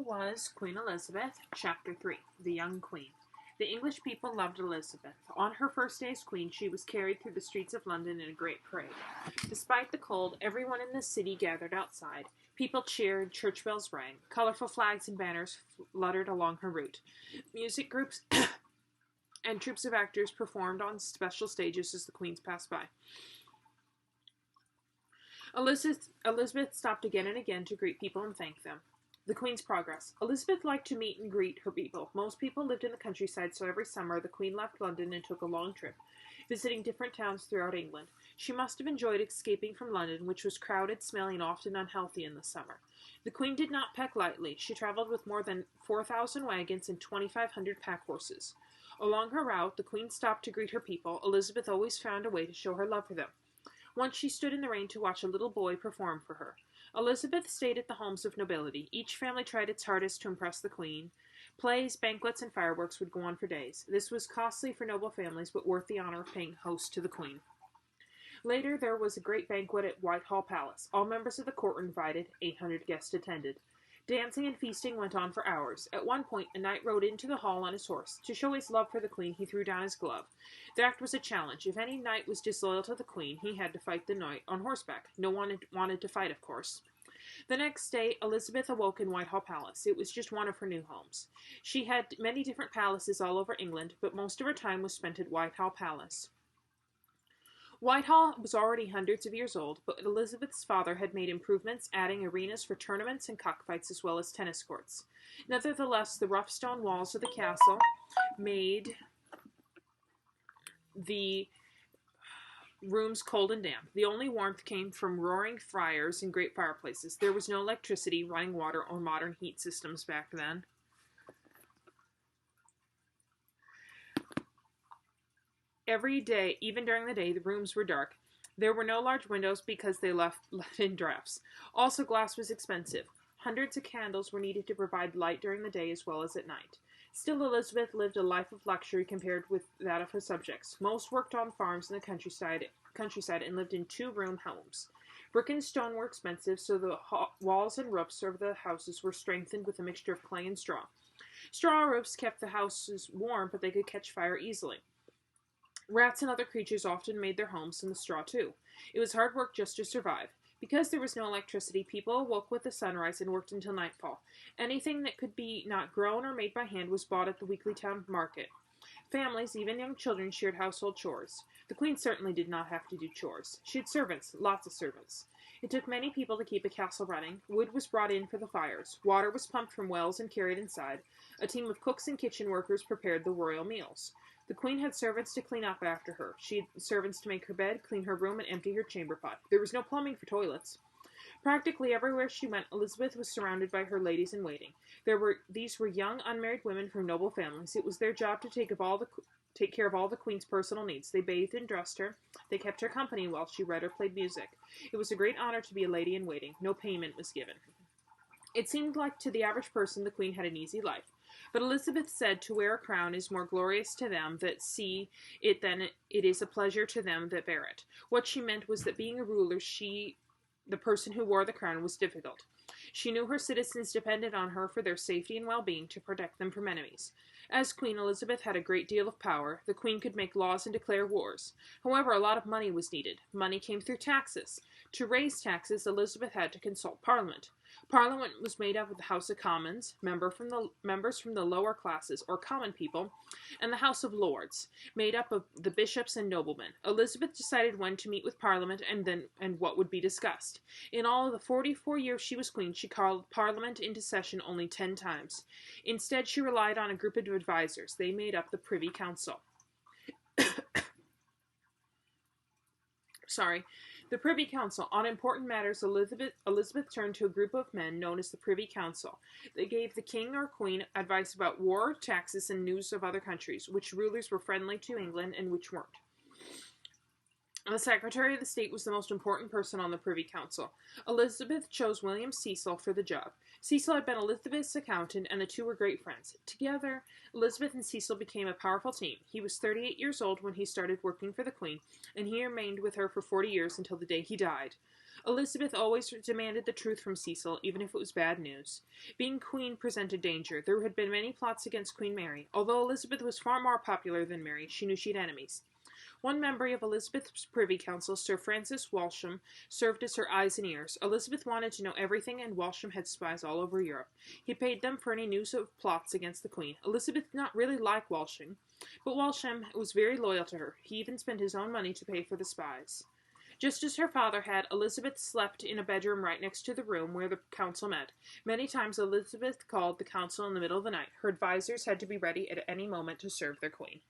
was Queen Elizabeth. Chapter 3. The Young Queen. The English people loved Elizabeth. On her first day as queen, she was carried through the streets of London in a great parade. Despite the cold, everyone in the city gathered outside. People cheered, church bells rang, colorful flags and banners fluttered along her route. Music groups and troops of actors performed on special stages as the queens passed by. Elizabeth stopped again and again to greet people and thank them. The Queen's progress. Elizabeth liked to meet and greet her people. Most people lived in the countryside, so every summer the Queen left London and took a long trip, visiting different towns throughout England. She must have enjoyed escaping from London, which was crowded, smelly, and often unhealthy in the summer. The Queen did not peck lightly. She traveled with more than 4,000 wagons and 2,500 pack horses. Along her route, the Queen stopped to greet her people. Elizabeth always found a way to show her love for them. Once she stood in the rain to watch a little boy perform for her. Elizabeth stayed at the homes of nobility. Each family tried its hardest to impress the Queen. Plays, banquets, and fireworks would go on for days. This was costly for noble families, but worth the honor of paying host to the Queen. Later, there was a great banquet at Whitehall Palace. All members of the court were invited. 800 guests attended. Dancing and feasting went on for hours. At one point, a knight rode into the hall on his horse. To show his love for the Queen, he threw down his glove. The act was a challenge. If any knight was disloyal to the Queen, he had to fight the knight on horseback. No one wanted to fight, of course. The next day, Elizabeth awoke in Whitehall Palace. It was just one of her new homes. She had many different palaces all over England, but most of her time was spent at Whitehall Palace. Whitehall was already hundreds of years old, but Elizabeth's father had made improvements, adding arenas for tournaments and cockfights as well as tennis courts. Nevertheless, the rough stone walls of the castle made the rooms cold and damp. The only warmth came from roaring fires and great fireplaces. There was no electricity, running water, or modern heat systems back then. Every day, even during the day, the rooms were dark. There were no large windows because they let in drafts. Also, glass was expensive. Hundreds of candles were needed to provide light during the day as well as at night. Still, Elizabeth lived a life of luxury compared with that of her subjects. Most worked on farms in the countryside and lived in two-room homes. Brick and stone were expensive, so the walls and roofs of the houses were strengthened with a mixture of clay and straw. Straw roofs kept the houses warm, but they could catch fire easily. Rats and other creatures often made their homes in the straw, too. It was hard work just to survive. Because there was no electricity, people awoke with the sunrise and worked until nightfall. Anything that could be not grown or made by hand was bought at the weekly town market. Families, even young children, shared household chores. The Queen certainly did not have to do chores. She had servants, lots of servants. It took many people to keep a castle running. Wood was brought in for the fires. Water was pumped from wells and carried inside. A team of cooks and kitchen workers prepared the royal meals. The Queen had servants to clean up after her. She had servants to make her bed, clean her room, and empty her chamber pot. There was no plumbing for toilets. Practically everywhere she went, Elizabeth was surrounded by her ladies-in-waiting. These were young, unmarried women from noble families. It was their job to take care of all the Queen's personal needs. They bathed and dressed her. They kept her company while she read or played music. It was a great honor to be a lady-in-waiting. No payment was given. It seemed like to the average person the Queen had an easy life. But Elizabeth said to wear a crown is more glorious to them that see it than it is a pleasure to them that bear it. What she meant was that being a ruler, the person who wore the crown, was difficult. She knew her citizens depended on her for their safety and well-being to protect them from enemies. As Queen, Elizabeth had a great deal of power. The Queen could make laws and declare wars. However, a lot of money was needed. Money came through taxes. To raise taxes, Elizabeth had to consult Parliament. Parliament was made up of the House of Commons, members from the lower classes, or common people, and the House of Lords, made up of the bishops and noblemen. Elizabeth decided when to meet with Parliament and what would be discussed. In all of the 44 years she was queen, she called Parliament into session only 10 times. Instead, she relied on a group of advisors. They made up the Privy Council. The Privy Council. On important matters, Elizabeth turned to a group of men known as the Privy Council. They gave the king or queen advice about war, taxes, and news of other countries, which rulers were friendly to England and which weren't. The Secretary of the State was the most important person on the Privy Council. Elizabeth chose William Cecil for the job. Cecil had been Elizabeth's accountant, and the two were great friends. Together, Elizabeth and Cecil became a powerful team. He was 38 years old when he started working for the Queen, and he remained with her for 40 years until the day he died. Elizabeth always demanded the truth from Cecil, even if it was bad news. Being queen presented danger. There had been many plots against Queen Mary. Although Elizabeth was far more popular than Mary, she knew she had enemies. One member of Elizabeth's Privy Council, Sir Francis Walsingham, served as her eyes and ears. Elizabeth wanted to know everything, and Walsingham had spies all over Europe. He paid them for any news of plots against the Queen. Elizabeth did not really like Walsingham, but Walsingham was very loyal to her. He even spent his own money to pay for the spies. Just as her father had, Elizabeth slept in a bedroom right next to the room where the council met. Many times Elizabeth called the council in the middle of the night. Her advisers had to be ready at any moment to serve their queen.